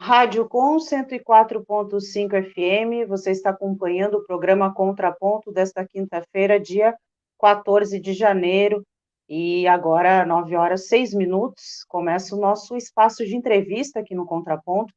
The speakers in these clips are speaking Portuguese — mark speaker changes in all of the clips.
Speaker 1: Rádio Com 104.5 FM, você está acompanhando o programa Contraponto desta quinta-feira, dia 14 de janeiro, e agora, 9h06, começa o nosso espaço de entrevista aqui no Contraponto,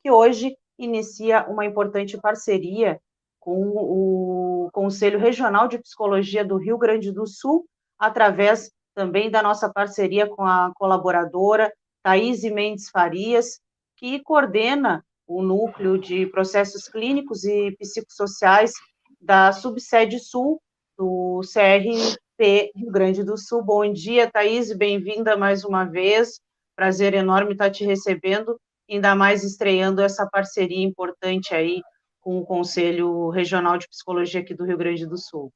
Speaker 1: que hoje inicia uma importante parceria com o Conselho Regional de Psicologia do Rio Grande do Sul, através também da nossa parceria com a colaboradora Thaís Mendes Farias, que coordena o núcleo de processos clínicos e psicossociais da Subsede Sul do CRP Rio Grande do Sul. Bom dia, Thaís, bem-vinda mais uma vez. Prazer enorme estar te recebendo, ainda mais estreando essa parceria importante aí com o Conselho Regional de Psicologia aqui do Rio Grande do Sul.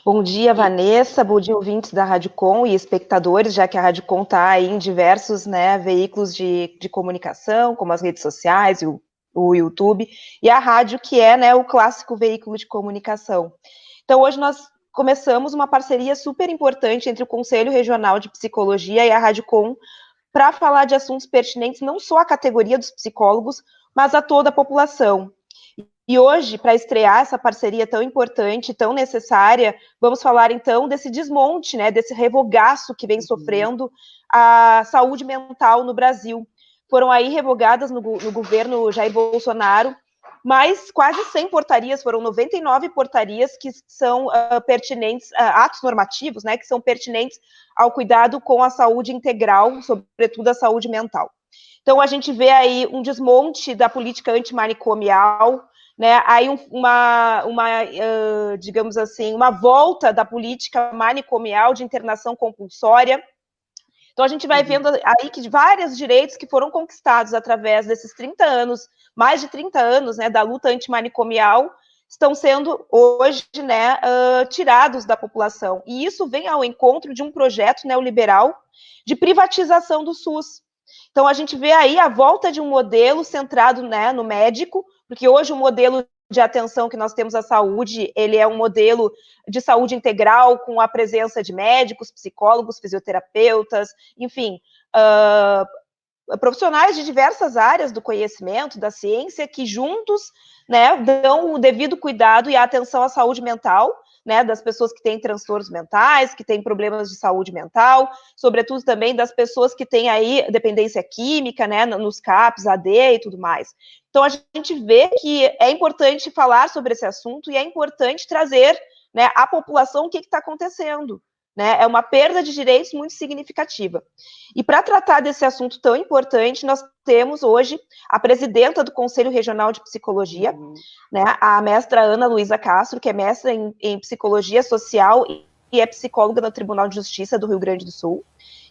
Speaker 2: Bom dia, Vanessa, bom dia, ouvintes da Rádio Com e espectadores, já que a Rádio Com está aí em diversos veículos de comunicação, como as redes sociais, o YouTube, e a rádio, que é o clássico veículo de comunicação. Então, hoje nós começamos uma parceria super importante entre o Conselho Regional de Psicologia e a Rádio Com para falar de assuntos pertinentes não só à categoria dos psicólogos, mas a toda a população. E hoje, para estrear essa parceria tão importante, tão necessária, vamos falar então desse desmonte, desse revogaço que vem sofrendo a saúde mental no Brasil. Foram aí revogadas no governo Jair Bolsonaro, mas quase 100 portarias, foram 99 portarias que são pertinentes, atos normativos, que são pertinentes ao cuidado com a saúde integral, sobretudo a saúde mental. Então, a gente vê aí um desmonte da política antimanicomial, aí digamos assim, uma volta da política manicomial de internação compulsória. Então, a gente vai vendo aí que vários direitos que foram conquistados através desses 30 anos, mais de 30 anos, da luta antimanicomial, estão sendo hoje, tirados da população. E isso vem ao encontro de um projeto neoliberal de privatização do SUS. Então, a gente vê aí a volta de um modelo centrado no médico, porque hoje o modelo de atenção que nós temos à saúde, ele é um modelo de saúde integral, com a presença de médicos, psicólogos, fisioterapeutas, enfim, profissionais de diversas áreas do conhecimento, da ciência, que juntos dão o devido cuidado e a atenção à saúde mental, das pessoas que têm transtornos mentais, que têm problemas de saúde mental, sobretudo também das pessoas que têm aí dependência química, nos CAPs, AD e tudo mais. Então, a gente vê que é importante falar sobre esse assunto e é importante trazer à população o que está acontecendo. É uma perda de direitos muito significativa. E para tratar desse assunto tão importante, nós temos hoje a presidenta do Conselho Regional de Psicologia, a mestra Ana Luísa Castro, que é mestra em Psicologia Social e é psicóloga no Tribunal de Justiça do Rio Grande do Sul,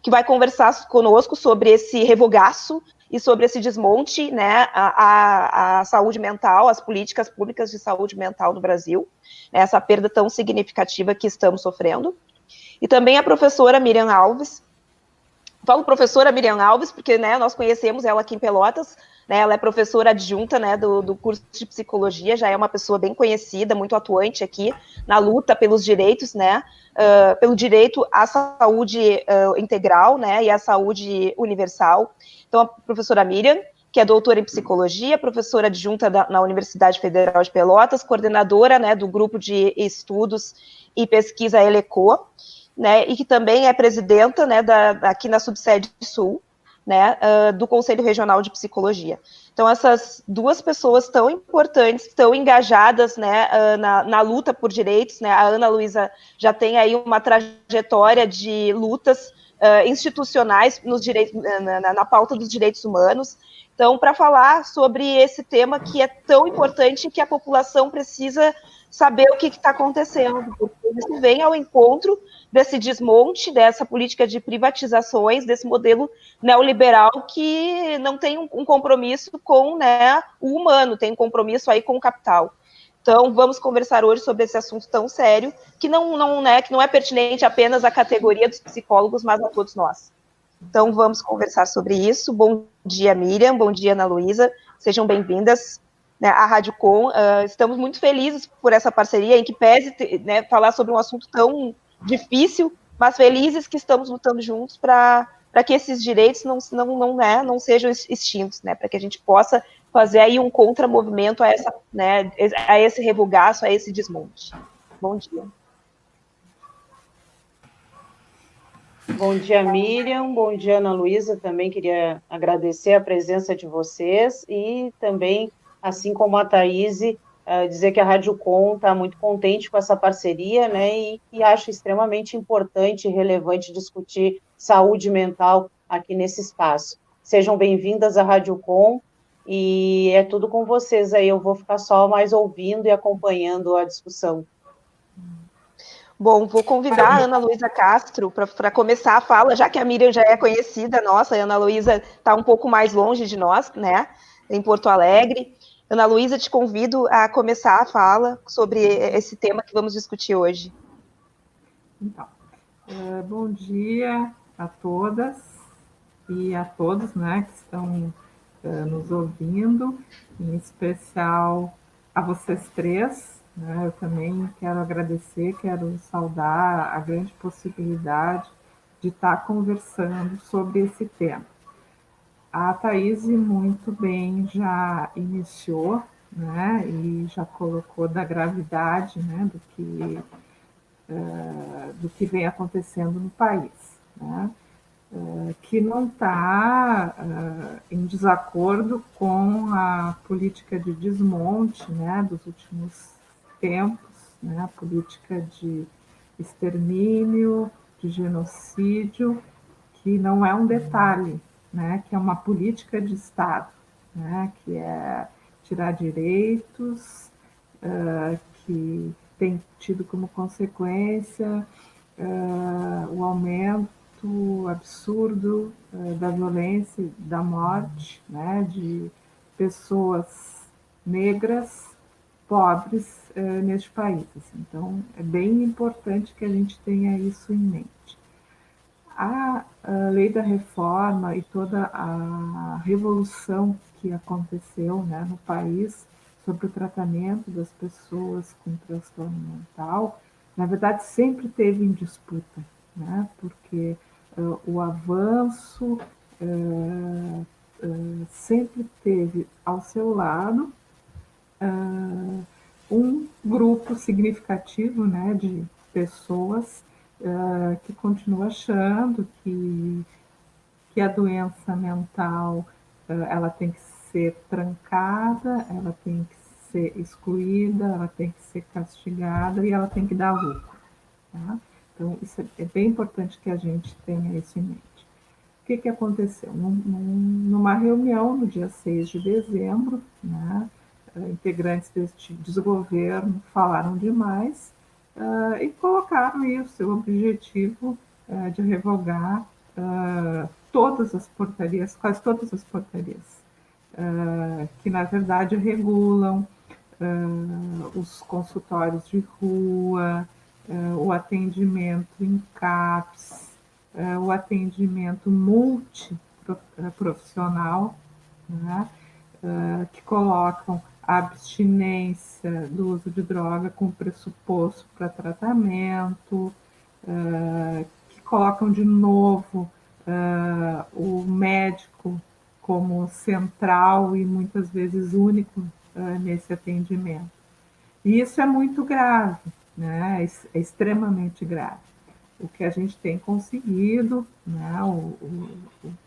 Speaker 2: que vai conversar conosco sobre esse revogaço e sobre esse desmonte, a saúde mental, as políticas públicas de saúde mental no Brasil, essa perda tão significativa que estamos sofrendo. E também a professora Miriam Alves. Falo professora Miriam Alves porque nós conhecemos ela aqui em Pelotas, ela é professora adjunta do curso de psicologia, já é uma pessoa bem conhecida, muito atuante aqui na luta pelos direitos, pelo direito à saúde integral, e à saúde universal. Então, a professora Miriam, que é doutora em psicologia, professora adjunta na Universidade Federal de Pelotas, coordenadora do grupo de estudos e pesquisa ELECO, e que também é presidenta aqui na Subsede Sul, do Conselho Regional de Psicologia. Então, essas duas pessoas tão importantes, tão engajadas na luta por direitos, a Ana Luísa já tem aí uma trajetória de lutas institucionais nos direitos, na pauta dos direitos humanos. Então, para falar sobre esse tema que é tão importante e que a população precisa saber o que está acontecendo, porque isso vem ao encontro desse desmonte, dessa política de privatizações, desse modelo neoliberal que não tem um compromisso com o humano, tem um compromisso aí com o capital. Então, vamos conversar hoje sobre esse assunto tão sério, que não é pertinente apenas à categoria dos psicólogos, mas a todos nós. Então, vamos conversar sobre isso. Bom dia, Miriam, bom dia, Ana Luísa, sejam bem-vindas à Rádio Com. Estamos muito felizes por essa parceria, em que pese falar sobre um assunto tão difícil, mas felizes que estamos lutando juntos para para que esses direitos não sejam extintos, né? Para que a gente possa fazer aí um contramovimento a essa, né, a esse revogaço, a esse desmonte. Bom dia.
Speaker 1: Bom dia, Miriam. Bom dia, Ana Luísa. Também queria agradecer a presença de vocês e também, assim como a Thaís, dizer que a Rádio Com está muito contente com essa parceria, né, e acho extremamente importante e relevante discutir saúde mental aqui nesse espaço. Sejam bem-vindas à Rádio Com e é tudo com vocês aí. Eu vou ficar só mais ouvindo e acompanhando a discussão.
Speaker 2: Bom, vou convidar a Ana Luísa Castro para começar a fala, já que a Miriam já é conhecida nossa, a Ana Luísa está um pouco mais longe de nós, né, em Porto Alegre. Ana Luísa, te convido a começar a fala sobre esse tema que vamos discutir hoje.
Speaker 3: Então, bom dia a todas e a todos, né, que estão nos ouvindo, em especial a vocês três. Eu também quero agradecer, quero saudar a grande possibilidade de estar conversando sobre esse tema. A Thaís muito bem já iniciou, né, e já colocou da gravidade, né, do que vem acontecendo no país, né, que não está em desacordo com a política de desmonte, né, dos últimos tempos, né, a política de extermínio, de genocídio, que não é um detalhe, né, que é uma política de Estado, né, que é tirar direitos, que tem tido como consequência o aumento absurdo da violência, da morte, né, de pessoas negras, pobres neste país. Assim. Então, é bem importante que a gente tenha isso em mente. A lei da reforma e toda a revolução que aconteceu, né, no país sobre o tratamento das pessoas com transtorno mental, na verdade, sempre teve em disputa, né, porque o avanço sempre teve ao seu lado um grupo significativo, né, de pessoas que continua achando que a doença mental ela tem que ser trancada, ela tem que ser excluída, ela tem que ser castigada e ela tem que dar lucro. Tá? Então, isso é bem importante que a gente tenha isso em mente. O que aconteceu? Numa reunião no dia 6 de dezembro, né, integrantes deste desgoverno falaram demais e colocaram aí o seu objetivo de revogar todas as portarias, quase todas as portarias, que na verdade regulam os consultórios de rua, o atendimento em CAPS, o atendimento multiprofissional, né, que colocam a abstinência do uso de droga como pressuposto para tratamento, que colocam de novo o médico como central e muitas vezes único nesse atendimento. E isso é muito grave, né? É extremamente grave. O que a gente tem conseguido, né?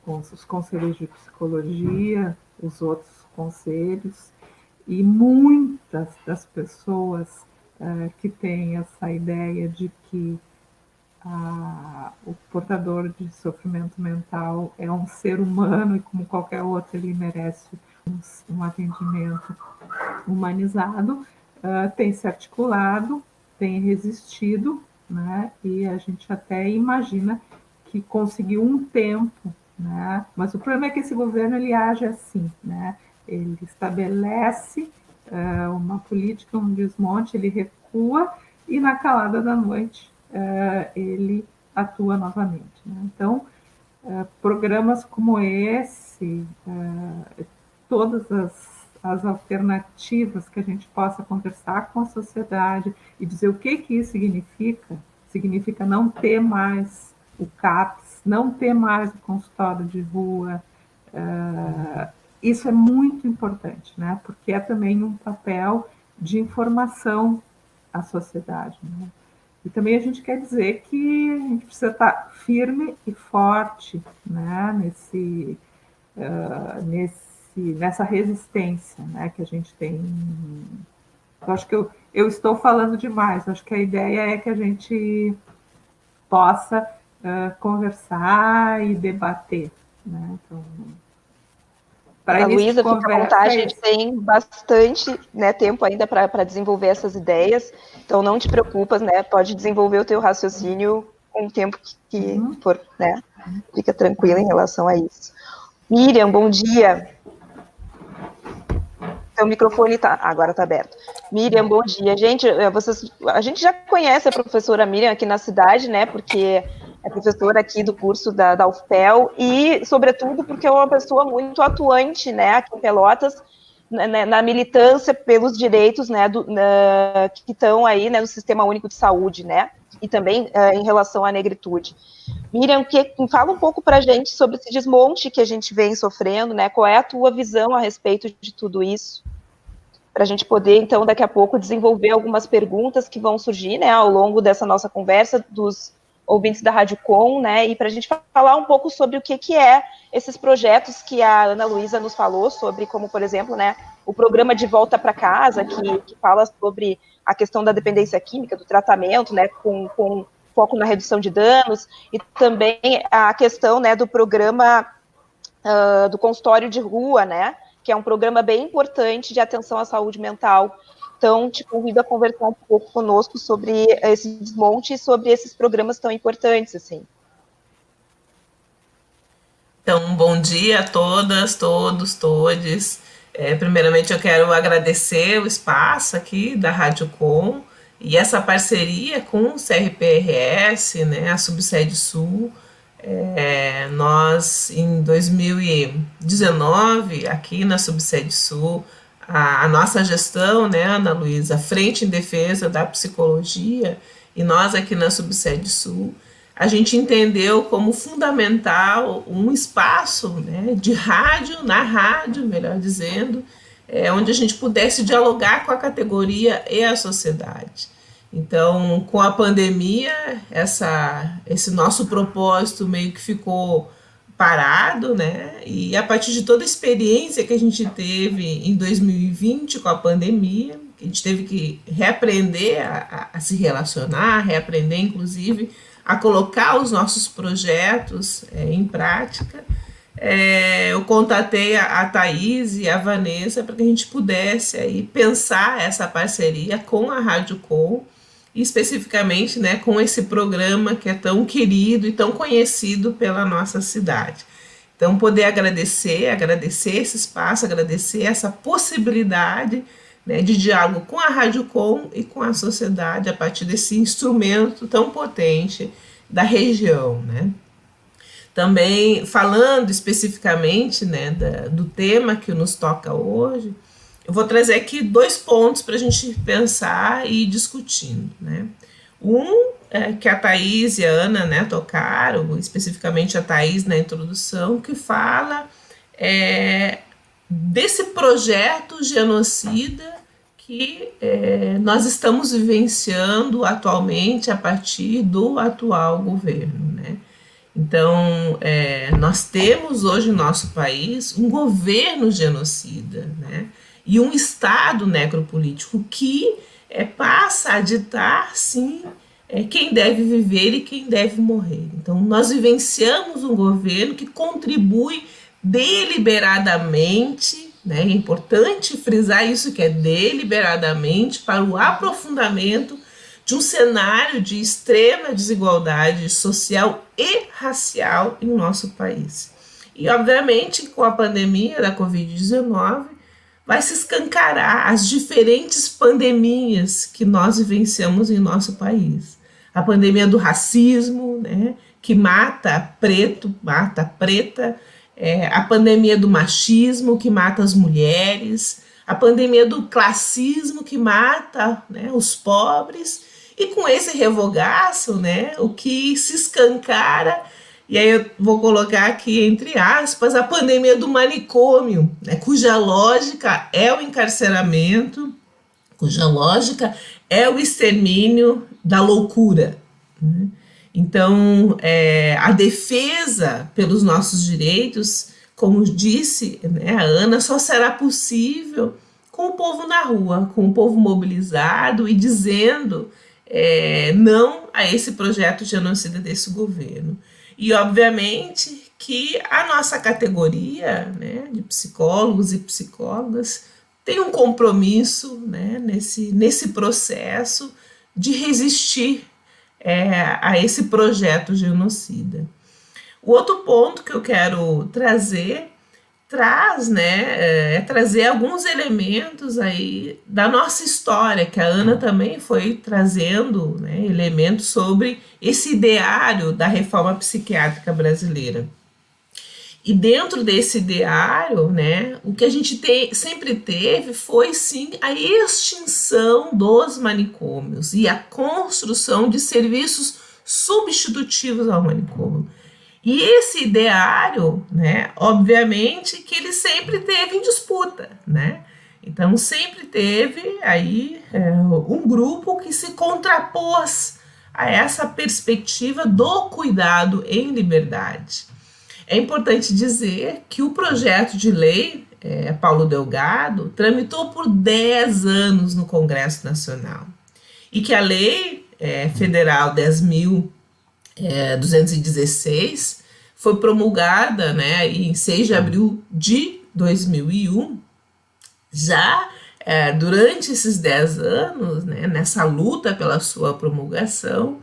Speaker 3: Os conselhos de psicologia, os outros conselhos, e muitas das pessoas que têm essa ideia de que o portador de sofrimento mental é um ser humano e como qualquer outro ele merece um atendimento humanizado, tem se articulado, tem resistido, né? E a gente até imagina que conseguiu um tempo, né? Mas o problema é que esse governo ele age assim, né? Ele estabelece uma política, um desmonte, ele recua e na calada da noite ele atua novamente. Né? Então, programas como esse, todas as alternativas que a gente possa conversar com a sociedade e dizer o que isso significa não ter mais o CAPS, não ter mais o consultório de rua. Isso é muito importante, né? Porque é também um papel de informação à sociedade, né? E também a gente quer dizer que a gente precisa estar firme e forte, né? Nessa resistência, né? Que a gente tem. Eu acho que eu estou falando demais. Acho que a ideia é que a gente possa conversar e debater, né? Então,
Speaker 2: A Luísa, fica à vontade, a gente tem bastante, né, tempo ainda para desenvolver essas ideias, então não te preocupas, né, pode desenvolver o teu raciocínio com o tempo que for, né, fica tranquila em relação a isso. Miriam, bom dia. Seu microfone agora está aberto. Miriam, bom dia. Gente, a gente já conhece a professora Miriam aqui na cidade, né, porque é professora aqui do curso da UFPEL e, sobretudo, porque é uma pessoa muito atuante, né, aqui em Pelotas, na militância pelos direitos, né, que estão aí, né, no Sistema Único de Saúde, né, e também em relação à negritude. Miriam, fala um pouco para a gente sobre esse desmonte que a gente vem sofrendo, né, qual é a tua visão a respeito de tudo isso, para a gente poder, então, daqui a pouco, desenvolver algumas perguntas que vão surgir, né, ao longo dessa nossa conversa, dos ouvintes da Rádio Com, né, e para a gente falar um pouco sobre o que é esses projetos que a Ana Luísa nos falou sobre, como, por exemplo, né, o programa De Volta para Casa, que fala sobre a questão da dependência química, do tratamento, né, com foco na redução de danos, e também a questão, né, do programa do consultório de rua, né, que é um programa bem importante de atenção à saúde mental. Então, te convido a conversar um pouco conosco sobre esse desmonte e sobre esses programas tão importantes, assim.
Speaker 4: Então, bom dia a todas, todos, todes. Primeiramente, eu quero agradecer o espaço aqui da Rádio Com e essa parceria com o CRPRS, né, a Subsede Sul. Nós, em 2019, aqui na Subsede Sul, a nossa gestão, né, Ana Luísa, Frente em Defesa da Psicologia, e nós aqui na Subsede Sul, a gente entendeu como fundamental um espaço, né, de rádio, na rádio, melhor dizendo, onde a gente pudesse dialogar com a categoria e a sociedade. Então, com a pandemia, esse nosso propósito meio que ficou parado, né? E a partir de toda a experiência que a gente teve em 2020 com a pandemia, a gente teve que reaprender a se relacionar, reaprender, inclusive, a colocar os nossos projetos em prática. Eu contatei a Thaís e a Vanessa para que a gente pudesse aí pensar essa parceria com a Rádio Com, e especificamente, né, com esse programa que é tão querido e tão conhecido pela nossa cidade. Então, poder agradecer esse espaço, agradecer essa possibilidade, né, de diálogo com a Rádio Com e com a sociedade a partir desse instrumento tão potente da região, né. Também, falando especificamente, né, do tema que nos toca hoje, eu vou trazer aqui 2 pontos para a gente pensar e ir discutindo, né? Que a Thaís e a Ana, né, tocaram, especificamente a Thaís na introdução, que fala desse projeto genocida que nós estamos vivenciando atualmente a partir do atual governo, né? Então, nós temos hoje no nosso país um governo genocida, né? E um Estado necropolítico que passa a ditar, sim, quem deve viver e quem deve morrer. Então, nós vivenciamos um governo que contribui deliberadamente, né, é importante frisar isso, que é deliberadamente, para o aprofundamento de um cenário de extrema desigualdade social e racial em nosso país. E, obviamente, com a pandemia da Covid-19, vai se escancarar as diferentes pandemias que nós vivenciamos em nosso país. A pandemia do racismo, né, que mata preto, mata preta, a pandemia do machismo, que mata as mulheres, a pandemia do classismo, que mata, né, os pobres, E com esse revogaço, né, o que se escancara, e aí eu vou colocar aqui entre aspas, a pandemia do manicômio, né, cuja lógica é o encarceramento, cuja lógica é o extermínio da loucura, né? Então, a defesa pelos nossos direitos, como disse, né, a Ana, só será possível com o povo na rua, com o povo mobilizado e dizendo não a esse projeto genocida desse governo. E, obviamente, que a nossa categoria, né, de psicólogos e psicólogas tem um compromisso, né, nesse processo de resistir a esse projeto genocida. O outro ponto que eu quero trazer é trazer alguns elementos aí da nossa história, que a Ana também foi trazendo, né, elementos sobre esse ideário da reforma psiquiátrica brasileira. E dentro desse ideário, né, o que a gente sempre teve foi, sim, a extinção dos manicômios e a construção de serviços substitutivos ao manicômio. E esse ideário, né, obviamente, que ele sempre teve em disputa, né? Então, sempre teve aí um grupo que se contrapôs a essa perspectiva do cuidado em liberdade. É importante dizer que o projeto de lei, Paulo Delgado, tramitou por 10 anos no Congresso Nacional e que a lei federal 10.216 foi promulgada, né, em 6 de abril de 2001, já durante esses 10 anos, né, nessa luta pela sua promulgação,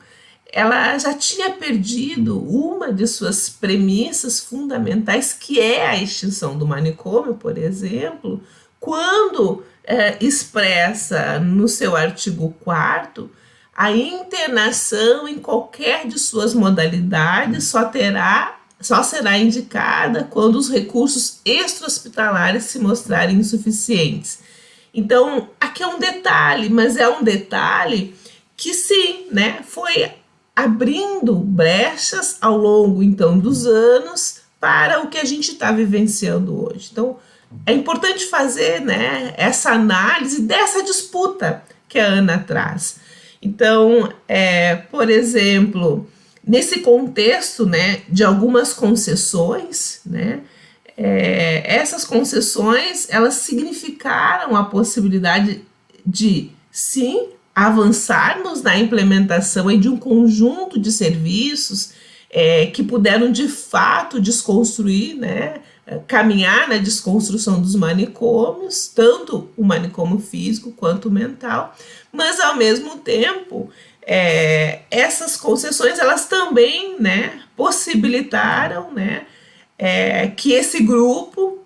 Speaker 4: ela já tinha perdido uma de suas premissas fundamentais, que é a extinção do manicômio, por exemplo, quando expressa no seu artigo 4º a internação em qualquer de suas modalidades só será indicada quando os recursos extra-hospitalares se mostrarem insuficientes. Então, aqui é um detalhe, mas é um detalhe que sim, né, foi abrindo brechas ao longo, então, dos anos para o que a gente está vivenciando hoje. Então, é importante fazer, né, essa análise dessa disputa que a Ana traz. Então, por exemplo, nesse contexto, né, de algumas concessões, né, essas concessões, elas significaram a possibilidade de, sim, avançarmos na implementação de um conjunto de serviços que puderam, de fato, desconstruir, né, caminhar na desconstrução dos manicômios, tanto o manicômio físico quanto o mental, mas, ao mesmo tempo, essas concessões, elas também, né, possibilitaram, né, que esse grupo,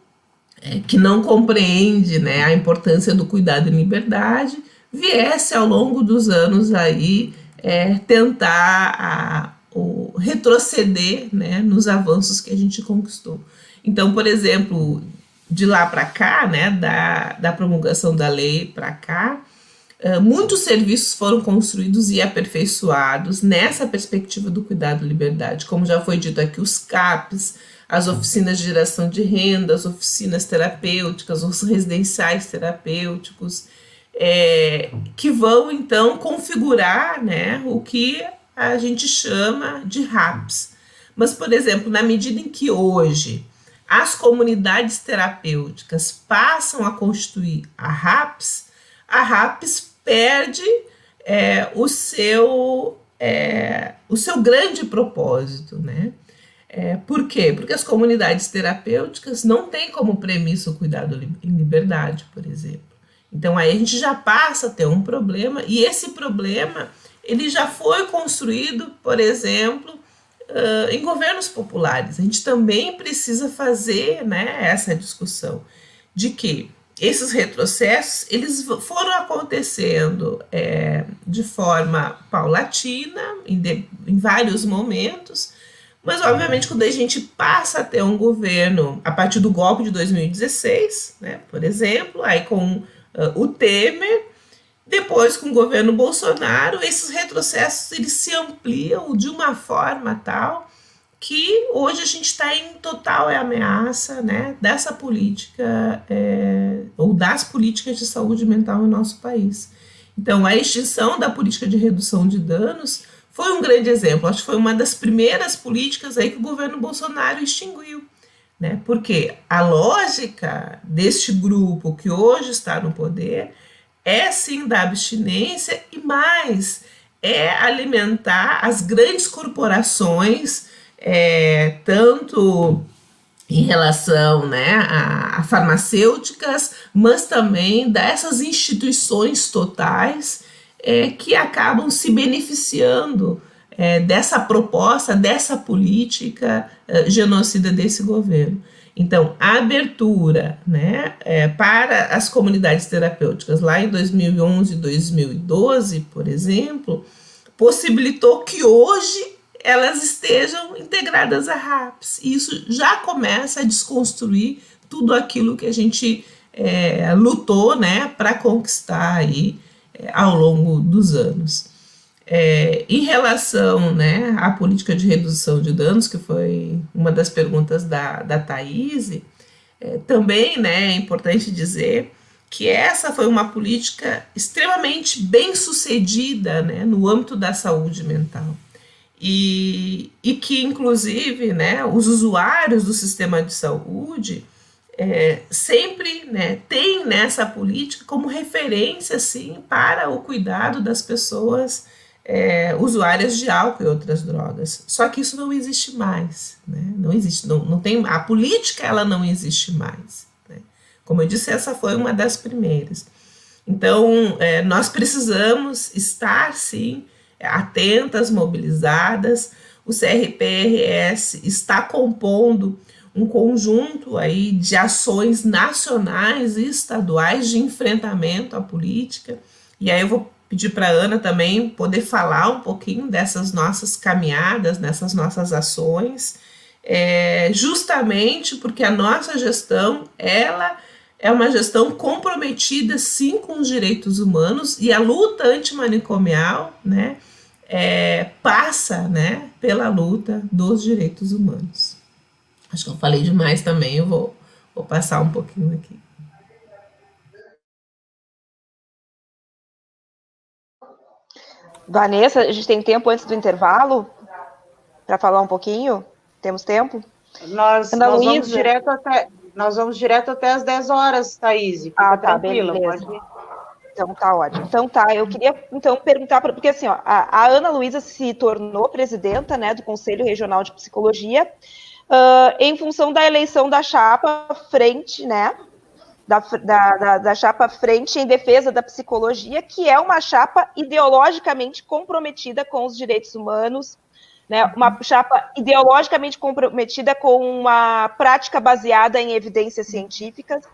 Speaker 4: que não compreende, né, a importância do cuidado em liberdade, viesse ao longo dos anos aí tentar retroceder, né, nos avanços que a gente conquistou. Então, por exemplo, de lá para cá, né, da promulgação da lei para cá, muitos serviços foram construídos e aperfeiçoados nessa perspectiva do cuidado e liberdade. Como já foi dito aqui, os CAPs, as oficinas de geração de renda, as oficinas terapêuticas, os residenciais terapêuticos, que vão, então, configurar, né, o que a gente chama de RAPs. Mas, por exemplo, na medida em que hoje as comunidades terapêuticas passam a constituir a RAPs perde o seu grande propósito, né? Por quê? Porque as comunidades terapêuticas não têm como premissa o cuidado em liberdade, por exemplo. Então, aí a gente já passa a ter um problema, e esse problema ele já foi construído, por exemplo, em governos populares. A gente também precisa fazer, né, essa discussão de que esses retrocessos eles foram acontecendo de forma paulatina, em vários momentos, mas, obviamente, quando a gente passa a ter um governo, a partir do golpe de 2016, né, por exemplo, aí com o Temer, Depois, com o governo Bolsonaro, esses retrocessos eles se ampliam de uma forma tal que hoje a gente está em total ameaça, né, dessa política, ou das políticas de saúde mental no nosso país. Então, a extinção da política de redução de danos foi um grande exemplo. Acho que foi uma das primeiras políticas aí que o governo Bolsonaro extinguiu, né? Porque a lógica deste grupo que hoje está no poder é sim da abstinência e mais é alimentar as grandes corporações, tanto em relação, né, a farmacêuticas, mas também dessas instituições totais que acabam se beneficiando dessa proposta, dessa política genocida desse governo. Então, a abertura, né, para as comunidades terapêuticas lá em 2011 e 2012, por exemplo, possibilitou que hoje elas estejam integradas à RAPS. E isso já começa a desconstruir tudo aquilo que a gente lutou, né, para conquistar aí, ao longo dos anos. Em relação, né, à política de redução de danos, que foi uma das perguntas da Thaís, também, né, é importante dizer que essa foi uma política extremamente bem sucedida, né, no âmbito da saúde mental. E que, inclusive, né, os usuários do sistema de saúde sempre, né, têm nessa política como referência, assim, para o cuidado das pessoas usuárias de álcool e outras drogas. Só que isso não existe mais, né? Não existe, não tem, a política ela não existe mais, né? Como eu disse, essa foi uma das primeiras. Então, nós precisamos estar, sim, atentas, mobilizadas. O CRPRS está compondo um conjunto aí de ações nacionais e estaduais de enfrentamento à política. E aí eu vou pedir para a Ana também poder falar um pouquinho dessas nossas caminhadas, dessas nossas ações, justamente porque a nossa gestão, ela é uma gestão comprometida, sim, com os direitos humanos, e a luta antimanicomial, né, passa, né, pela luta dos direitos humanos. Acho que eu falei demais também, eu vou passar um pouquinho aqui.
Speaker 2: Vanessa, a gente tem tempo antes do intervalo para falar um pouquinho? Temos tempo?
Speaker 1: Nós vamos direto até as 10 horas, Thaís. Fica tranquila,
Speaker 2: beleza.
Speaker 1: pode ir.
Speaker 2: Então tá ótimo. Então tá, eu queria então perguntar, porque assim, ó, a Ana Luísa se tornou presidenta, né, do Conselho Regional de Psicologia, em função da eleição da chapa Frente, né, da chapa Frente em Defesa da Psicologia, que é uma chapa ideologicamente comprometida com os direitos humanos, né, uma chapa ideologicamente comprometida com uma prática baseada em evidências científicas.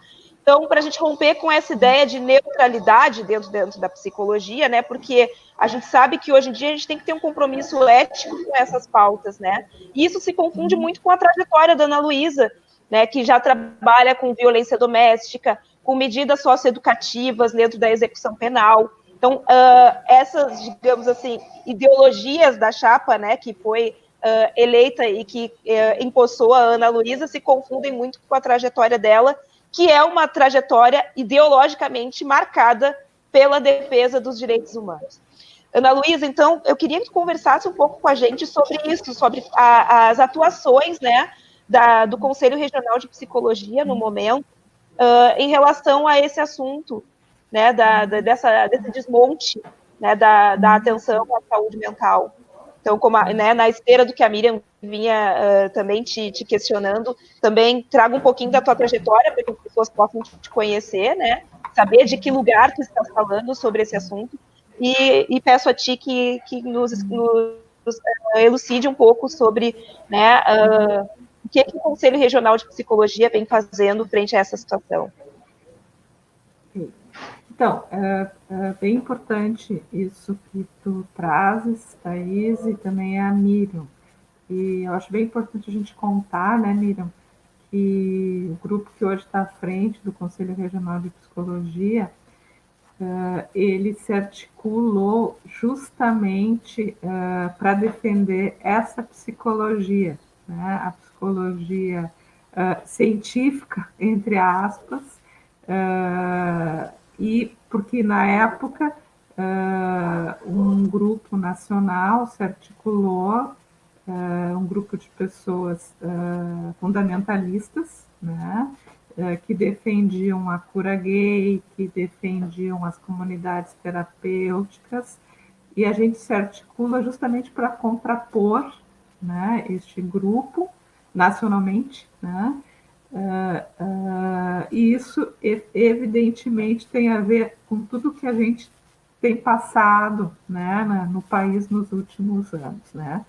Speaker 2: Então, para a gente romper com essa ideia de neutralidade dentro da psicologia, né, porque a gente sabe que hoje em dia a gente tem que ter um compromisso ético com essas pautas, né, e isso se confunde muito com a trajetória da Ana Luísa, né, que já trabalha com violência doméstica, com medidas socioeducativas dentro da execução penal. Então, essas, digamos assim, ideologias da chapa, né, que foi eleita e que empossou a Ana Luísa, se confundem muito com a trajetória dela, que é uma trajetória ideologicamente marcada pela defesa dos direitos humanos. Ana Luísa, então, eu queria que tu conversasse um pouco com a gente sobre isso, sobre as atuações, né, do Conselho Regional de Psicologia, no momento, em relação a esse assunto, né, desse desmonte, né, da atenção à saúde mental. Então, como né, na esteira do que a Miriam vinha também te questionando, também traga um pouquinho da tua trajetória para que as pessoas possam te conhecer, né, saber de que lugar tu estás falando sobre esse assunto, e peço a ti que nos elucide um pouco sobre, né, o que o Conselho Regional de Psicologia vem fazendo frente a essa situação.
Speaker 3: Então, é bem importante isso que tu trazes, Thaís, e também a Miriam. E eu acho bem importante a gente contar, né, Miriam, que o grupo que hoje está à frente do Conselho Regional de Psicologia ele se articulou justamente para defender essa psicologia, né? A psicologia científica, entre aspas, e porque na época um grupo nacional se articulou, um grupo de pessoas fundamentalistas, né, que defendiam a cura gay, que defendiam as comunidades terapêuticas, e a gente se articula justamente para contrapor, né, este grupo nacionalmente, né, e isso evidentemente tem a ver com tudo que a gente tem passado, né, no país nos últimos anos, né.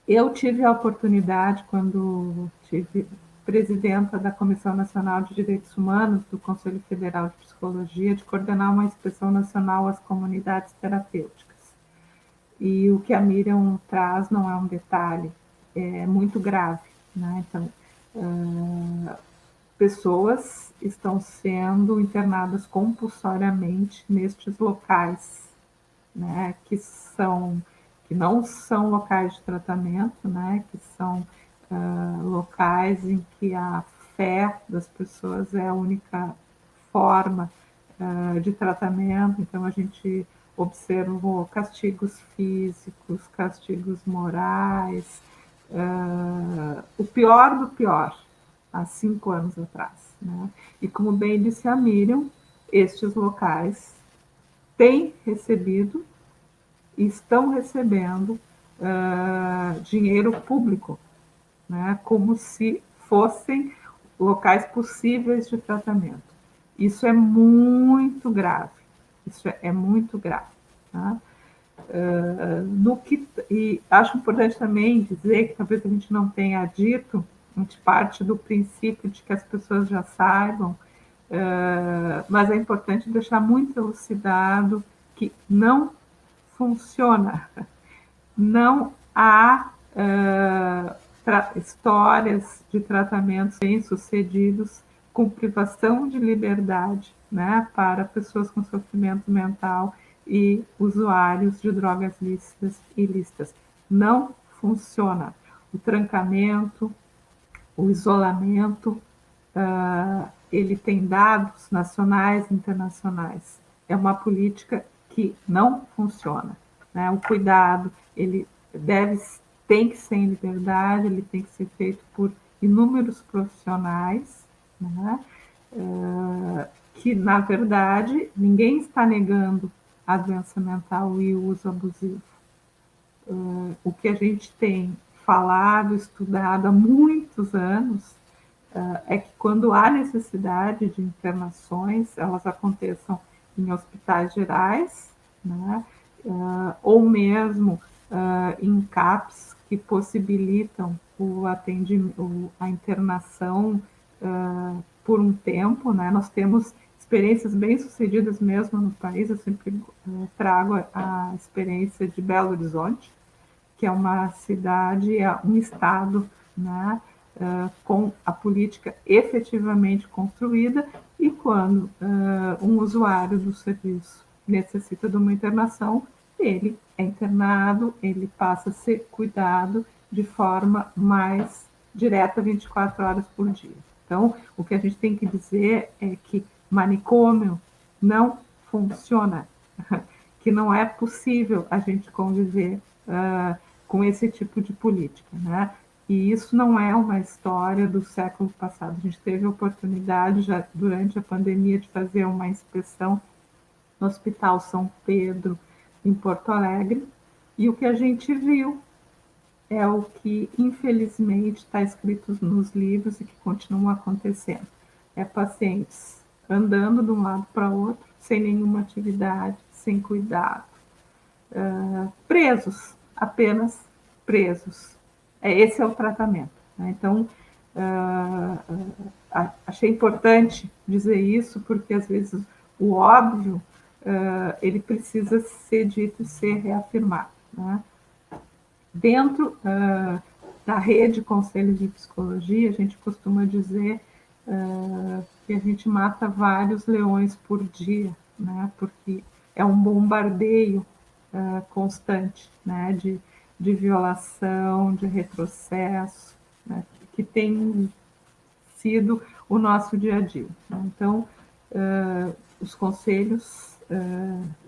Speaker 3: Eu tive a oportunidade, quando tive presidenta da Comissão Nacional de Direitos Humanos do Conselho Federal de Psicologia, de coordenar uma inspeção nacional às comunidades terapêuticas. E o que a Miriam traz não é um detalhe, é muito grave, né? Então, pessoas estão sendo internadas compulsoriamente nestes locais, né, que não são locais de tratamento, né, que são locais em que a fé das pessoas é a única forma de tratamento. Então, a gente observou castigos físicos, castigos morais, o pior do pior, há 5 anos atrás, né? E como bem disse a Miriam, estes locais têm recebido e estão recebendo dinheiro público, né, como se fossem locais possíveis de tratamento. Isso é muito grave, isso é muito grave. Tá? E acho importante também dizer, que talvez a gente não tenha dito, a gente parte do princípio de que as pessoas já saibam, mas é importante deixar muito elucidado que não funciona. Não há histórias de tratamentos bem-sucedidos com privação de liberdade, né, para pessoas com sofrimento mental e usuários de drogas lícitas e ilícitas. Não funciona. O trancamento, o isolamento, ele tem dados nacionais e internacionais. É uma política que não funciona, né? O cuidado, ele tem que ser em liberdade, ele tem que ser feito por inúmeros profissionais, né? Que, na verdade, ninguém está negando a doença mental e o uso abusivo. O que a gente tem falado, estudado há muitos anos, é que quando há necessidade de internações, elas aconteçam em hospitais gerais, né, ou mesmo em CAPs que possibilitam a internação por um tempo, né? Nós temos experiências bem-sucedidas mesmo no país. Eu sempre trago a experiência de Belo Horizonte, que é uma cidade, um estado, né, com a política efetivamente construída, e quando um usuário do serviço necessita de uma internação, ele é internado, ele passa a ser cuidado de forma mais direta 24 horas por dia. Então, o que a gente tem que dizer é que manicômio não funciona, que não é possível a gente conviver com esse tipo de política, né? E isso não é uma história do século passado. A gente teve a oportunidade, já durante a pandemia, de fazer uma inspeção no Hospital São Pedro, em Porto Alegre, e o que a gente viu é o que, infelizmente, está escrito nos livros e que continua acontecendo. É pacientes andando de um lado para o outro, sem nenhuma atividade, sem cuidado, presos, apenas presos. Esse é o tratamento, né? Então, achei importante dizer isso, porque às vezes o óbvio ele precisa ser dito e ser reafirmado, né? Dentro da rede Conselhos de Psicologia, a gente costuma dizer que a gente mata vários leões por dia, né, porque é um bombardeio constante, né, de violação, de retrocesso, né, que tem sido o nosso dia a dia. Né? Então, os conselhos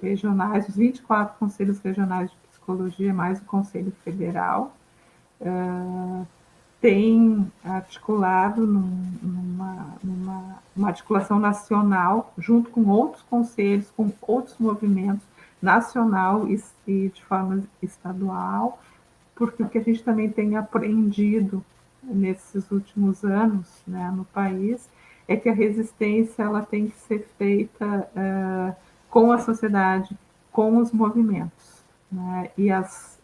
Speaker 3: regionais, os 24 conselhos regionais de psicologia, mais o Conselho Federal, tem articulado numa articulação nacional, junto com outros conselhos, com outros movimentos, nacional e de forma estadual, porque o que a gente também tem aprendido nesses últimos anos, né, no país, é que a resistência ela tem que ser feita com a sociedade, com os movimentos, né, e as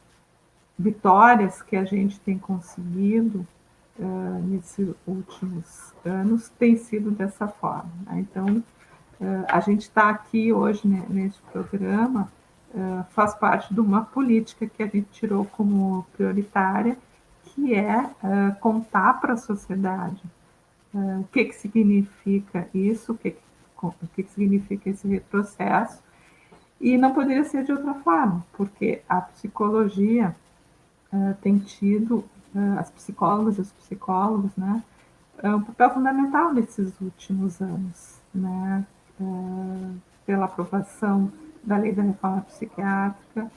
Speaker 3: vitórias que a gente tem conseguido nesses últimos anos têm sido dessa forma. Né? Então, a gente está aqui hoje, né, neste programa, faz parte de uma política que a gente tirou como prioritária, que é contar para a sociedade o que significa isso, o que significa esse retrocesso, e não poderia ser de outra forma, porque a psicologia tem tido, as psicólogas e os psicólogos, né, um papel fundamental nesses últimos anos, né, pela aprovação da lei da reforma psiquiátrica.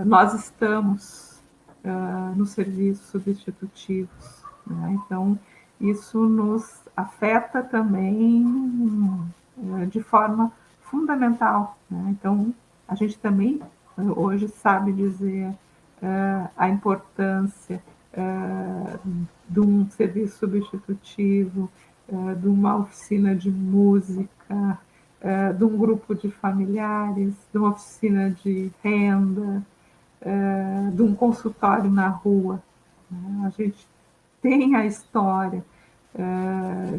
Speaker 3: Nós estamos nos serviços substitutivos, né, então isso nos afeta também de forma fundamental, né? Então a gente também hoje sabe dizer a importância de um serviço substitutivo, de uma oficina de música, de um grupo de familiares, de uma oficina de renda, de um consultório na rua. Né? A gente tem a história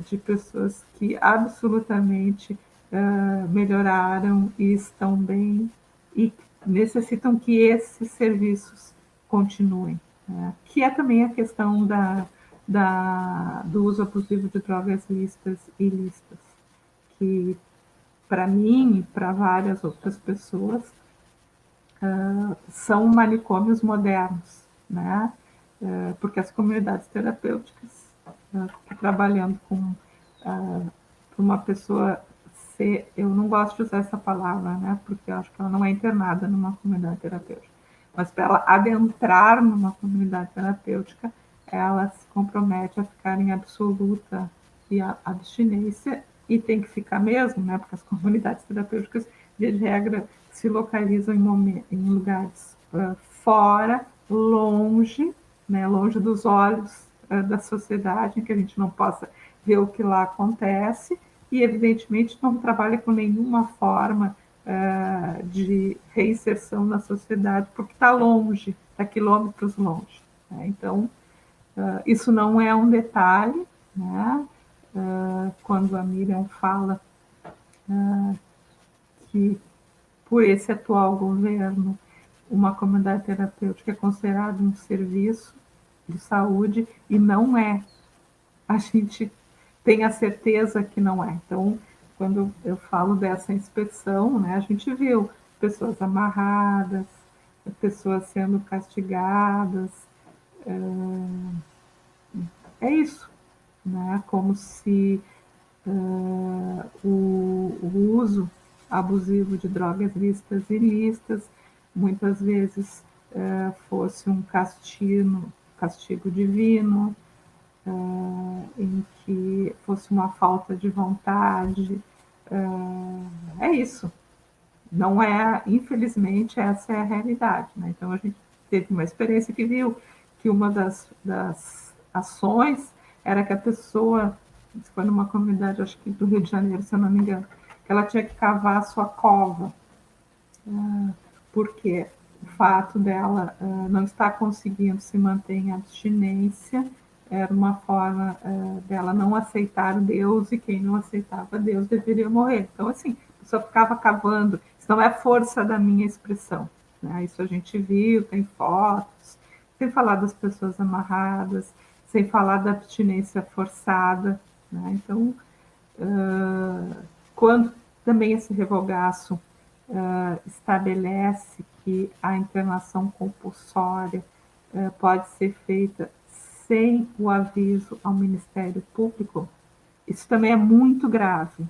Speaker 3: de pessoas que absolutamente melhoraram e estão bem e necessitam que esses serviços continuem, né? Que é também a questão do uso abusivo de drogas lícitas e ilícitas, que para mim e para várias outras pessoas são manicômios modernos, né? Porque as comunidades terapêuticas, trabalhando com uma pessoa ser, eu não gosto de usar essa palavra, né? Porque eu acho que ela não é internada numa comunidade terapêutica, mas para ela adentrar numa comunidade terapêutica, ela se compromete a ficar em absoluta abstinência e tem que ficar mesmo, né? Porque as comunidades terapêuticas, de regra, se localizam em lugares fora, longe, né? Longe dos olhos da sociedade, em que a gente não possa ver o que lá acontece, e evidentemente não trabalha com nenhuma forma de reinserção na sociedade, porque está longe, está quilômetros longe. Né? Então, isso não é um detalhe, né? Quando a Miriam fala que, por esse atual governo, uma comunidade terapêutica é considerada um serviço de saúde, e não é. A gente tem a certeza que não é. Então, quando eu falo dessa inspeção, né, a gente viu pessoas amarradas, pessoas sendo castigadas. É isso, né? Como se o uso abusivo de drogas lícitas e ilícitas muitas vezes fosse um castigo divino, em que fosse uma falta de vontade. É isso. Não é, infelizmente, essa é a realidade. Né? Então, a gente teve uma experiência que viu que uma das ações era que a pessoa, se foi numa comunidade, acho que do Rio de Janeiro, se eu não me engano, que ela tinha que cavar a sua cova, porque o fato dela não estar conseguindo se manter em abstinência era uma forma dela não aceitar Deus, e quem não aceitava Deus deveria morrer. Então, assim, a pessoa ficava cavando. Isso não é força da minha expressão, né? Isso a gente viu, tem fotos, sem falar das pessoas amarradas, sem falar da abstinência forçada, né? Então, quando Também esse revogaço estabelece que a internação compulsória pode ser feita sem o aviso ao Ministério Público. Isso também é muito grave.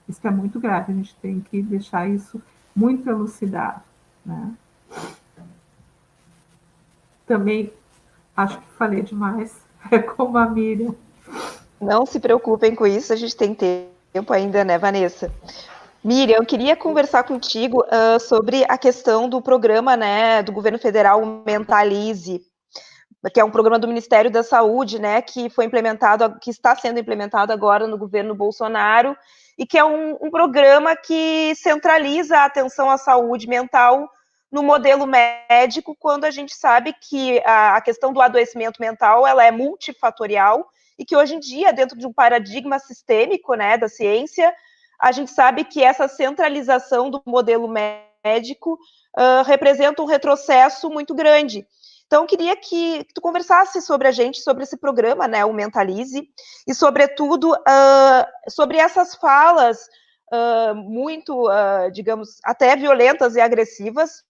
Speaker 3: Isso é muito grave, a gente tem que deixar isso muito elucidado, né? Também acho que falei demais, como a Miriam.
Speaker 2: Não se preocupem com isso, a gente tem tempo ainda, né, Vanessa? Miriam, eu queria conversar contigo sobre a questão do programa, né, do governo federal Mentalize, que é um programa do Ministério da Saúde, né, que foi implementado, que está sendo implementado agora no governo Bolsonaro, e que é um programa que centraliza a atenção à saúde mental no modelo médico, quando a gente sabe que a questão do adoecimento mental, ela é multifatorial, e que hoje em dia, dentro de um paradigma sistêmico, né, da ciência, a gente sabe que essa centralização do modelo médico representa um retrocesso muito grande. Então, eu queria que tu conversasse sobre a gente, sobre esse programa, né, o Mentalize, e, sobretudo, sobre essas falas muito, digamos, até violentas e agressivas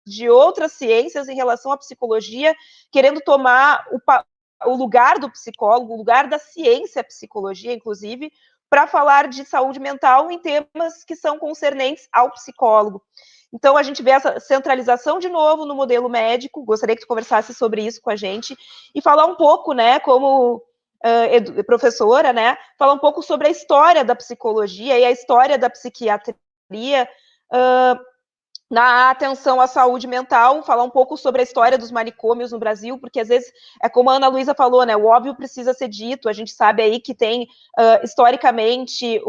Speaker 2: de outras ciências em relação à psicologia, querendo tomar o lugar do psicólogo, o lugar da ciência, a psicologia, inclusive, para falar de saúde mental em temas que são concernentes ao psicólogo. Então, a gente vê essa centralização de novo no modelo médico. Gostaria que tu conversasse sobre isso com a gente e falar um pouco, né, como professora, né, falar um pouco sobre a história da psicologia e a história da psiquiatria na atenção à saúde mental, falar um pouco sobre a história dos manicômios no Brasil, porque às vezes, é como a Ana Luísa falou, né, o óbvio precisa ser dito, a gente sabe aí que tem, historicamente,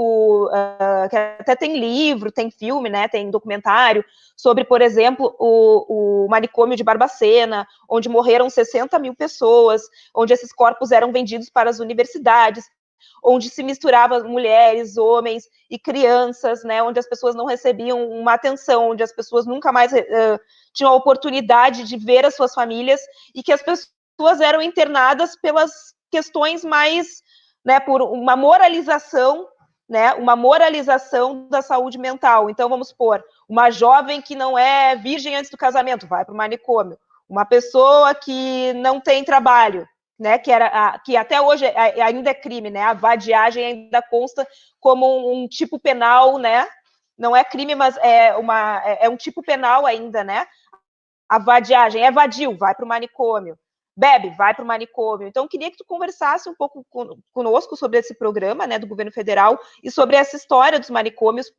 Speaker 2: que até tem livro, tem filme, né, tem documentário, sobre, por exemplo, o manicômio de Barbacena, onde morreram 60 mil pessoas, onde esses corpos eram vendidos para as universidades, onde se misturava mulheres, homens e crianças, né, onde as pessoas não recebiam uma atenção, onde as pessoas nunca mais tinham a oportunidade de ver as suas famílias, e que as pessoas eram internadas pelas questões mais, né, por uma moralização, né, uma moralização da saúde mental. Então, vamos supor, uma jovem que não é virgem antes do casamento, vai para o manicômio. Uma pessoa que não tem trabalho, né, que até hoje ainda é crime, né, a vadiagem ainda consta como um tipo penal, né, não é crime, mas é um tipo penal ainda, né, a vadiagem, é vadio, vai para o manicômio, bebe, vai para o manicômio. Então, eu queria que tu conversasse um pouco conosco sobre esse programa, né, do governo federal e sobre essa história dos manicômios,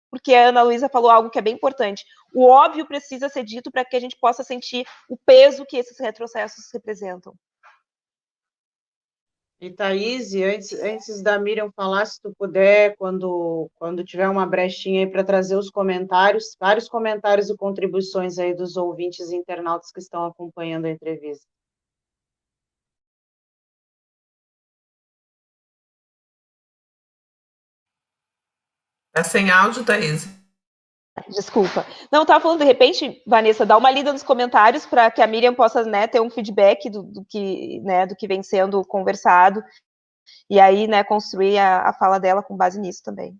Speaker 2: porque a Ana Luísa falou algo que é bem importante. O óbvio precisa ser dito para que a gente possa sentir o peso que esses retrocessos representam.
Speaker 1: E, Thaís, antes da Miriam falar, se tu puder, quando tiver uma brechinha aí para trazer os comentários, vários comentários e contribuições aí dos ouvintes e internautas que estão acompanhando a entrevista.
Speaker 4: Tá sem áudio, Thaís?
Speaker 2: Desculpa. Não, eu estava falando, de repente, Vanessa, dá uma lida nos comentários para que a Miriam possa, né, ter um feedback do que vem sendo conversado, e aí, né, construir a fala dela com base nisso também.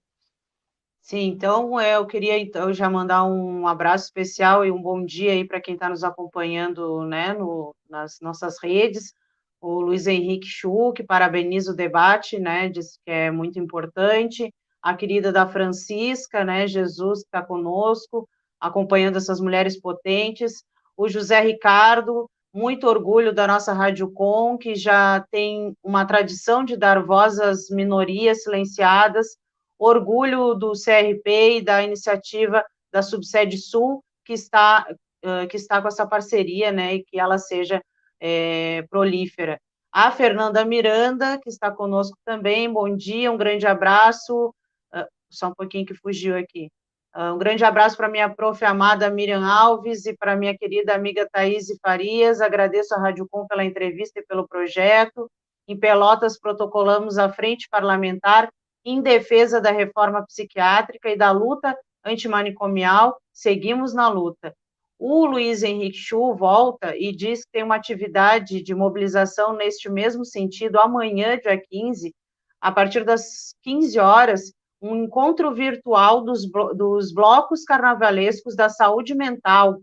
Speaker 1: Sim, então eu queria então já mandar um abraço especial e um bom dia aí para quem está nos acompanhando, né, nas nossas redes. O Luiz Henrique Chu, que parabeniza o debate, né, diz que é muito importante. A querida da Francisca, né, Jesus que está conosco, acompanhando essas mulheres potentes. O José Ricardo, muito orgulho da nossa Rádio Com, que já tem uma tradição de dar voz às minorias silenciadas. Orgulho do CRP e da iniciativa da Subsede Sul, que está com essa parceria, né, e que ela seja prolífera. A Fernanda Miranda, que está conosco também, bom dia, um grande abraço, só um pouquinho que fugiu aqui. Um grande abraço para minha prof. Amada Miriam Alves e para minha querida amiga Thaís Farias. Agradeço à Rádio Com pela entrevista e pelo projeto. Em Pelotas, protocolamos a Frente Parlamentar em defesa da reforma psiquiátrica e da luta antimanicomial. Seguimos na luta. O Luiz Henrique Chu volta e diz que tem uma atividade de mobilização neste mesmo sentido amanhã, dia 15, a partir das 15 horas, um encontro virtual dos blocos carnavalescos da saúde mental.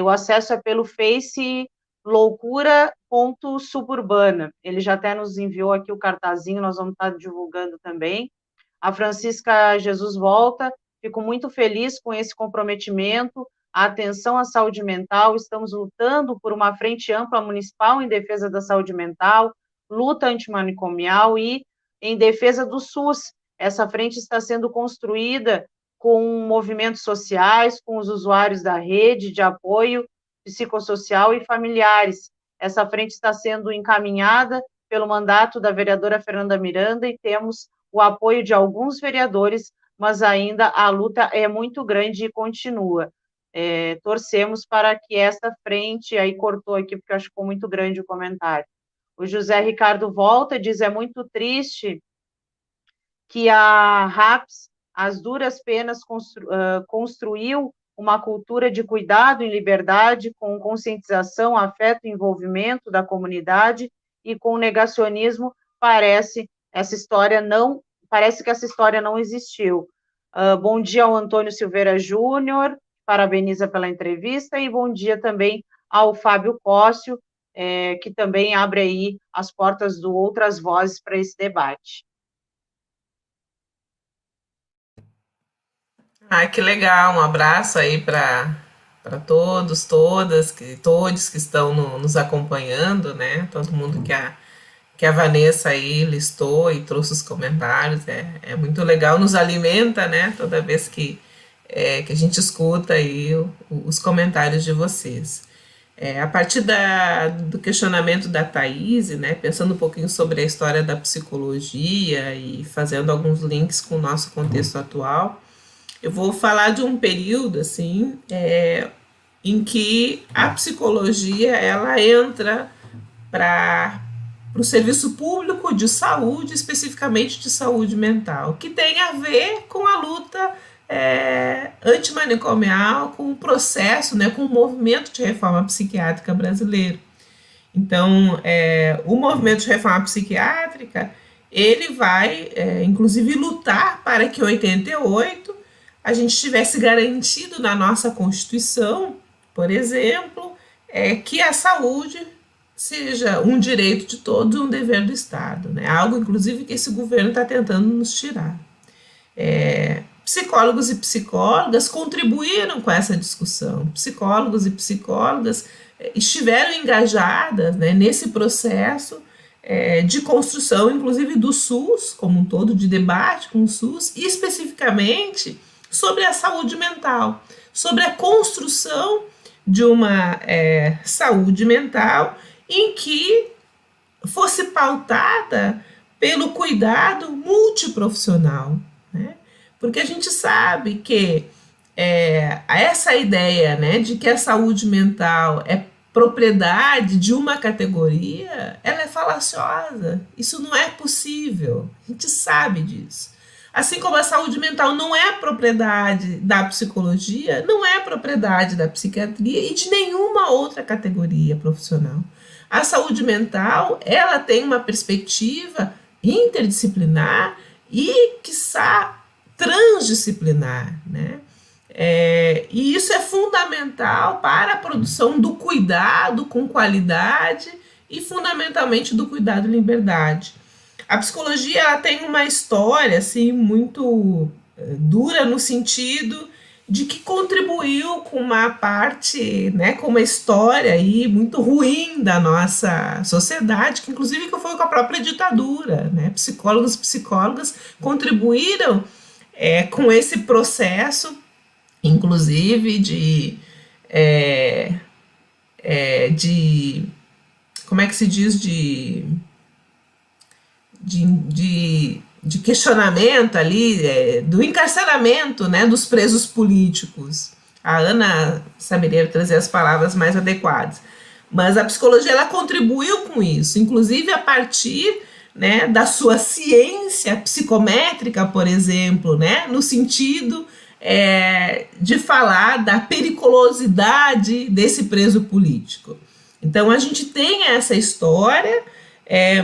Speaker 1: O acesso é pelo Face loucura.suburbana. Ele já até nos enviou aqui o cartazinho, nós vamos estar divulgando também. A Francisca Jesus Volta, fico muito feliz com esse comprometimento, a atenção à saúde mental, estamos lutando por uma frente ampla municipal em defesa da saúde mental, luta antimanicomial e em defesa do SUS. Essa frente está sendo construída com movimentos sociais, com os usuários da rede de apoio psicossocial e familiares. Essa frente está sendo encaminhada pelo mandato da vereadora Fernanda Miranda e temos o apoio de alguns vereadores, mas ainda a luta é muito grande e continua. Torcemos para que essa frente, aí cortou aqui porque eu acho que ficou muito grande o comentário. O José Ricardo Volta diz, é muito triste que a RAPS, às duras penas, construiu uma cultura de cuidado em liberdade, com conscientização, afeto e envolvimento da comunidade, e com negacionismo, parece que essa história não existiu. Bom dia ao Antônio Silveira Júnior, parabeniza pela entrevista, e bom dia também ao Fábio Cóssio, que também abre aí as portas do Outras Vozes para esse debate.
Speaker 4: Que legal, um abraço aí para todos, todos que estão nos acompanhando, né? Todo mundo que a Vanessa aí listou e trouxe os comentários, é muito legal, nos alimenta, né? Toda vez que a gente escuta aí os comentários de vocês. A partir do questionamento da Thaís, né, pensando um pouquinho sobre a história da psicologia e fazendo alguns links com o nosso contexto atual, eu vou falar de um período, assim, em que a psicologia, ela entra para o serviço público de saúde, especificamente de saúde mental, que tem a ver com a luta antimanicomial, com o processo, né, com o movimento de reforma psiquiátrica brasileiro. Então, o movimento de reforma psiquiátrica, ele vai, inclusive, lutar para que em 88 a gente tivesse garantido na nossa Constituição, por exemplo, que a saúde seja um direito de todos e um dever do Estado, né? Algo, inclusive, que esse governo está tentando nos tirar. Psicólogos e psicólogas contribuíram com essa discussão. Psicólogos e psicólogas estiveram engajadas, né, nesse processo de construção, inclusive do SUS como um todo, de debate com o SUS, e especificamente sobre a saúde mental, sobre a construção de uma saúde mental em que fosse pautada pelo cuidado multiprofissional, né? Porque a gente sabe que essa ideia, né, de que a saúde mental é propriedade de uma categoria, ela é falaciosa. Isso não é possível. A gente sabe disso. Assim como a saúde mental não é propriedade da psicologia, não é propriedade da psiquiatria e de nenhuma outra categoria profissional. A saúde mental, ela tem uma perspectiva interdisciplinar e, quiçá, transdisciplinar, né? E isso é fundamental para a produção do cuidado com qualidade e, fundamentalmente, do cuidado em liberdade. A psicologia, ela tem uma história assim, muito dura no sentido de que contribuiu com uma parte, né, com uma história aí muito ruim da nossa sociedade, que inclusive que foi com a própria ditadura, né? Psicólogos e psicólogas contribuíram com esse processo, inclusive de como é que se diz, de questionamento ali, do encarceramento, né, dos presos políticos. A Ana saberia trazer as palavras mais adequadas. Mas a psicologia, ela contribuiu com isso, inclusive a partir, né, da sua ciência psicométrica, por exemplo, né, no sentido de falar da periculosidade desse preso político. Então, a gente tem essa história,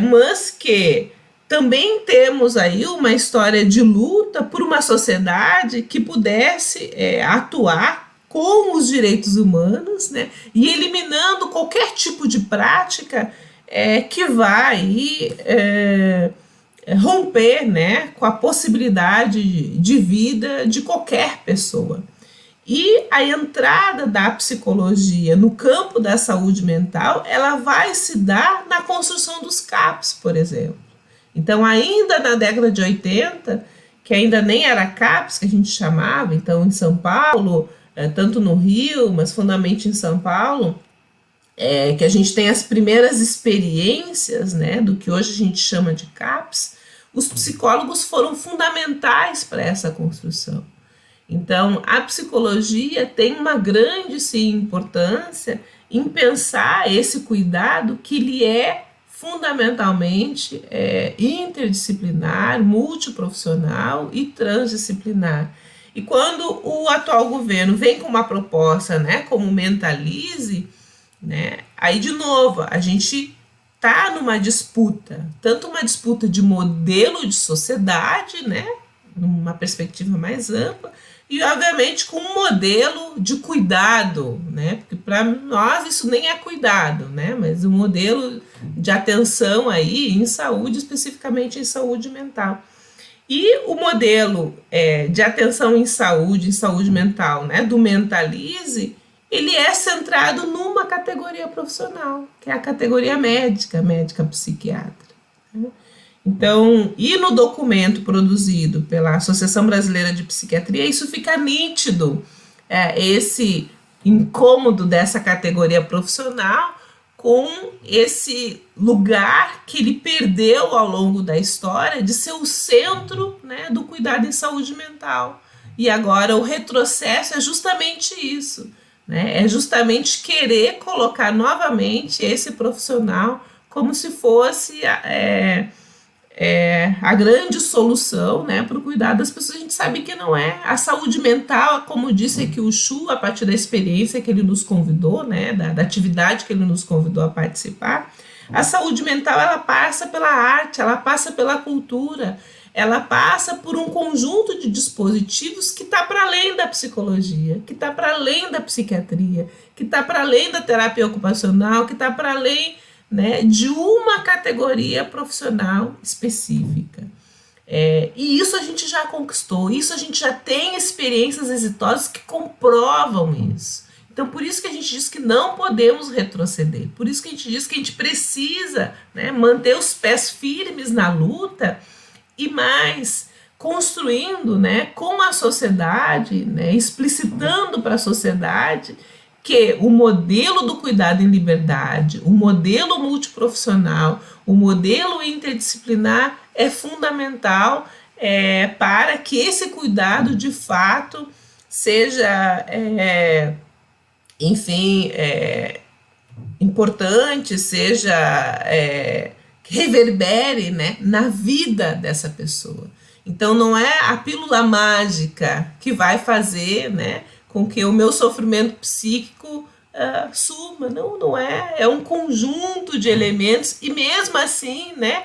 Speaker 4: mas que também temos aí uma história de luta por uma sociedade que pudesse atuar com os direitos humanos, né, e eliminando qualquer tipo de prática que vai romper, né, com a possibilidade de vida de qualquer pessoa. E a entrada da psicologia no campo da saúde mental, ela vai se dar na construção dos CAPs, por exemplo. Então, ainda na década de 80, que ainda nem era CAPs que a gente chamava, então em São Paulo, tanto no Rio, mas fundamentalmente em São Paulo, que a gente tem as primeiras experiências, né, do que hoje a gente chama de CAPs, os psicólogos foram fundamentais para essa construção. Então, a psicologia tem uma grande, sim, importância em pensar esse cuidado que ele é fundamentalmente interdisciplinar, multiprofissional e transdisciplinar. E quando o atual governo vem com uma proposta, né, como Mentalize, né, aí, de novo, a gente está numa disputa, tanto uma disputa de modelo de sociedade, né, numa perspectiva mais ampla, e, obviamente, com um modelo de cuidado, né? Porque para nós isso nem é cuidado, né? Mas um modelo de atenção aí em saúde, especificamente em saúde mental. E o modelo de atenção em saúde mental, né? Do Mentalize, ele é centrado numa categoria profissional, que é a categoria médica psiquiatra, né? Então, e no documento produzido pela Associação Brasileira de Psiquiatria, isso fica nítido, esse incômodo dessa categoria profissional com esse lugar que ele perdeu ao longo da história de ser o centro, né, do cuidado em saúde mental. E agora o retrocesso é justamente isso, né, é justamente querer colocar novamente esse profissional como se fosse a grande solução, né, para o cuidado das pessoas. A gente sabe que não é. A saúde mental, como disse aqui o Chu, a partir da experiência que ele nos convidou, né, da atividade que ele nos convidou a participar, a saúde mental, ela passa pela arte, ela passa pela cultura, ela passa por um conjunto de dispositivos que está para além da psicologia, que está para além da psiquiatria, que está para além da terapia ocupacional, que está para além, né, de uma categoria profissional específica. E isso a gente já conquistou, isso a gente já tem experiências exitosas que comprovam isso. Então, por isso que a gente diz que não podemos retroceder, por isso que a gente diz que a gente precisa, né, manter os pés firmes na luta e mais construindo, né, com a sociedade, né, explicitando para a sociedade que o modelo do cuidado em liberdade, o modelo multiprofissional, o modelo interdisciplinar é fundamental para que esse cuidado de fato seja, importante, seja reverbere, né, na vida dessa pessoa. Então não é a pílula mágica que vai fazer, né, com que o meu sofrimento psíquico suma. Não é. É um conjunto de elementos e mesmo assim, né,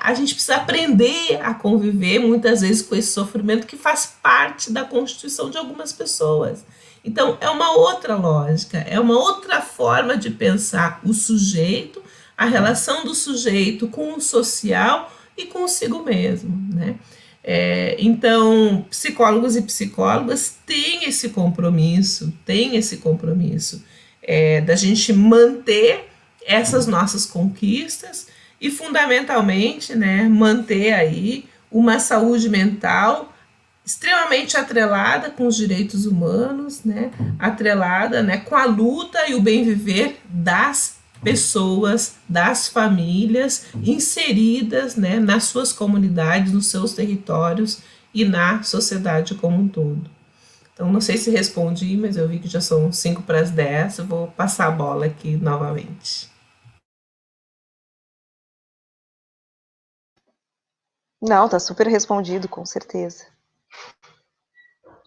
Speaker 4: a gente precisa aprender a conviver muitas vezes com esse sofrimento que faz parte da constituição de algumas pessoas. Então é uma outra lógica, é uma outra forma de pensar o sujeito, a relação do sujeito com o social e consigo mesmo, né? Então, psicólogos e psicólogas têm esse compromisso da gente manter essas nossas conquistas e, fundamentalmente, né, manter aí uma saúde mental extremamente atrelada com os direitos humanos, né, atrelada, né, com a luta e o bem viver das pessoas, das famílias inseridas, né, nas suas comunidades, nos seus territórios e na sociedade como um todo. Então, não sei se respondi, mas eu vi que já são 9:55, eu vou passar a bola aqui novamente.
Speaker 2: Não, tá super respondido, com certeza.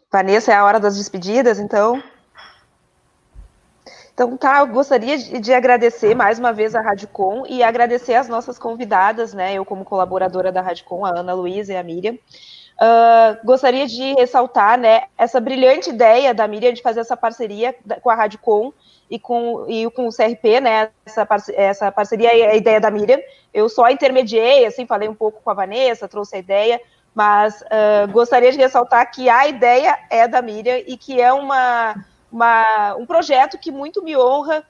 Speaker 2: Vanessa, é a hora das despedidas, então? Então, tá, eu gostaria de agradecer mais uma vez a Radicom e agradecer as nossas convidadas, né? Eu, como colaboradora da Radicom, a Ana Luísa e a Miriam. Gostaria de ressaltar, né, essa brilhante ideia da Miriam de fazer essa parceria com a Radicom e com o CRP, né? Essa parceria é a ideia da Miriam. Eu só intermediei, assim, falei um pouco com a Vanessa, trouxe a ideia, mas gostaria de ressaltar que a ideia é da Miriam e que é um projeto que muito me honra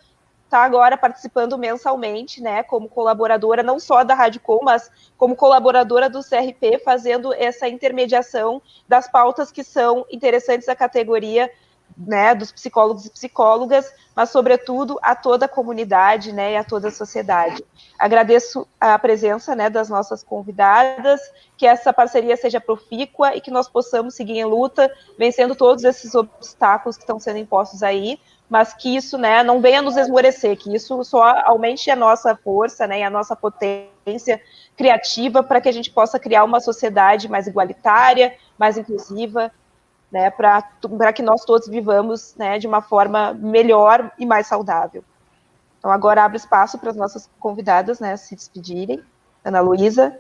Speaker 2: estar agora participando mensalmente, né, como colaboradora, não só da Radicom, mas como colaboradora do CRP, fazendo essa intermediação das pautas que são interessantes à categoria, né, dos psicólogos e psicólogas, mas, sobretudo, a toda a comunidade, né, e a toda a sociedade. Agradeço a presença, né, das nossas convidadas, que essa parceria seja profícua e que nós possamos seguir em luta, vencendo todos esses obstáculos que estão sendo impostos aí, mas que isso, né, não venha nos esmorecer, que isso só aumente a nossa força, né, e a nossa potência criativa para que a gente possa criar uma sociedade mais igualitária, mais inclusiva, né, para que nós todos vivamos, né, de uma forma melhor e mais saudável. Então, agora abro espaço para as nossas convidadas, né, se despedirem. Ana Luísa.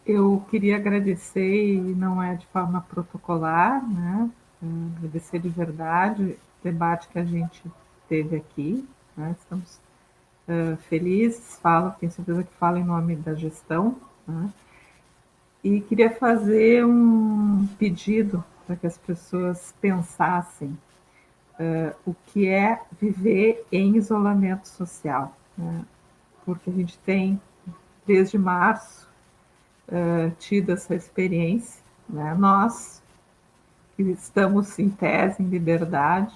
Speaker 3: Eu queria agradecer, e não é de forma protocolar, né, agradecer de verdade o debate que a gente teve aqui, né, estamos felizes, tenho certeza que falo em nome da gestão, né, e queria fazer um pedido para que as pessoas pensassem o que é viver em isolamento social, né, porque a gente tem, desde março, tido essa experiência, né, nós que estamos em tese, em liberdade,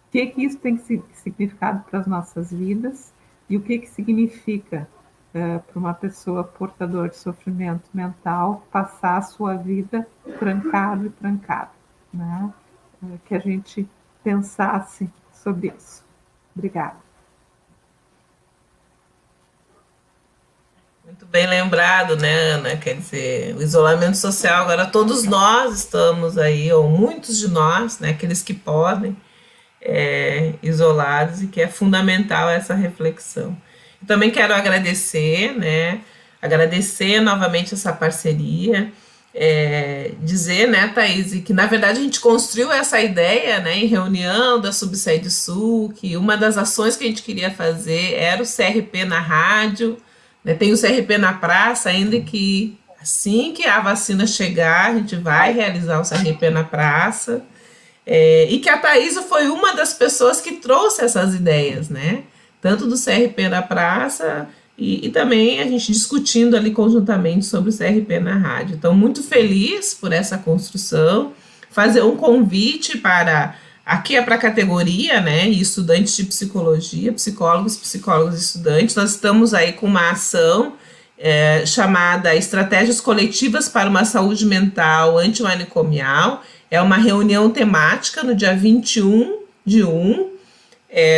Speaker 3: o que isso tem significado para as nossas vidas e o que significa para uma pessoa portadora de sofrimento mental passar a sua vida trancado e trancado, né? Que a gente pensasse sobre isso. Obrigada.
Speaker 4: Muito bem lembrado, né, Ana? Quer dizer, o isolamento social, agora todos nós estamos aí, ou muitos de nós, né, aqueles que podem, isolados, e que é fundamental essa reflexão. Também quero agradecer, né, agradecer novamente essa parceria, dizer, né, Thaís, que na verdade a gente construiu essa ideia, né, em reunião da Subsede Sul, que uma das ações que a gente queria fazer era o CRP na rádio, né, tem o CRP na praça, ainda que assim que a vacina chegar, a gente vai realizar o CRP na praça, e que a Thaisa foi uma das pessoas que trouxe essas ideias, né? Tanto do CRP na praça e também a gente discutindo ali conjuntamente sobre o CRP na rádio. Então, muito feliz por essa construção, fazer um convite para, aqui é para a categoria, né, e estudantes de psicologia, psicólogos e estudantes, nós estamos aí com uma ação chamada Estratégias Coletivas para uma Saúde Mental Antimanicomial. É uma reunião temática no dia 21/1,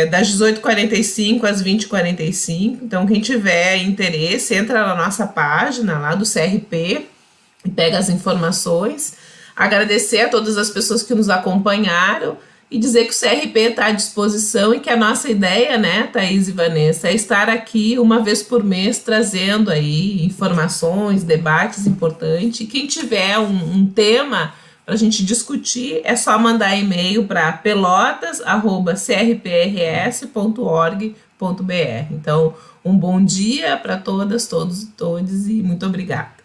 Speaker 4: das 18h45 às 20h45. Então, quem tiver interesse, entra na nossa página lá do CRP e pega as informações. Agradecer a todas as pessoas que nos acompanharam e dizer que o CRP está à disposição e que a nossa ideia, né, Thaís e Vanessa, é estar aqui uma vez por mês trazendo aí informações, debates importantes. E quem tiver um tema para a gente discutir, é só mandar e-mail para pelotas@crprs.org.br. Então, um bom dia para todas, todos e todes, e muito obrigada.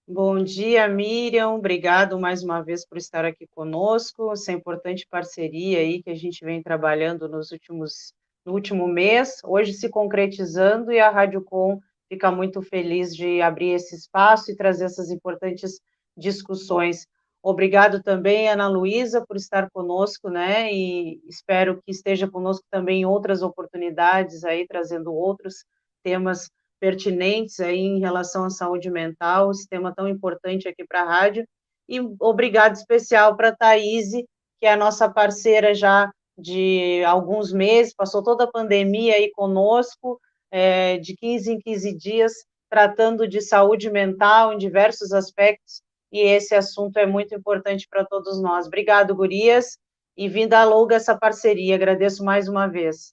Speaker 1: Bom dia, Miriam, obrigado mais uma vez por estar aqui conosco, essa importante parceria aí que a gente vem trabalhando no último mês, hoje se concretizando, e a Radicom fica muito feliz de abrir esse espaço e trazer essas importantes discussões. Obrigado também, Ana Luísa, por estar conosco, né, e espero que esteja conosco também em outras oportunidades aí, trazendo outros temas pertinentes aí em relação à saúde mental, esse tema tão importante aqui para a rádio. E obrigado especial para a Thaís, que é a nossa parceira já de alguns meses, passou toda a pandemia aí conosco, de 15 em 15 dias, tratando de saúde mental em diversos aspectos, e esse assunto é muito importante para todos nós. Obrigado, gurias, e vinda longa essa parceria, agradeço mais uma vez.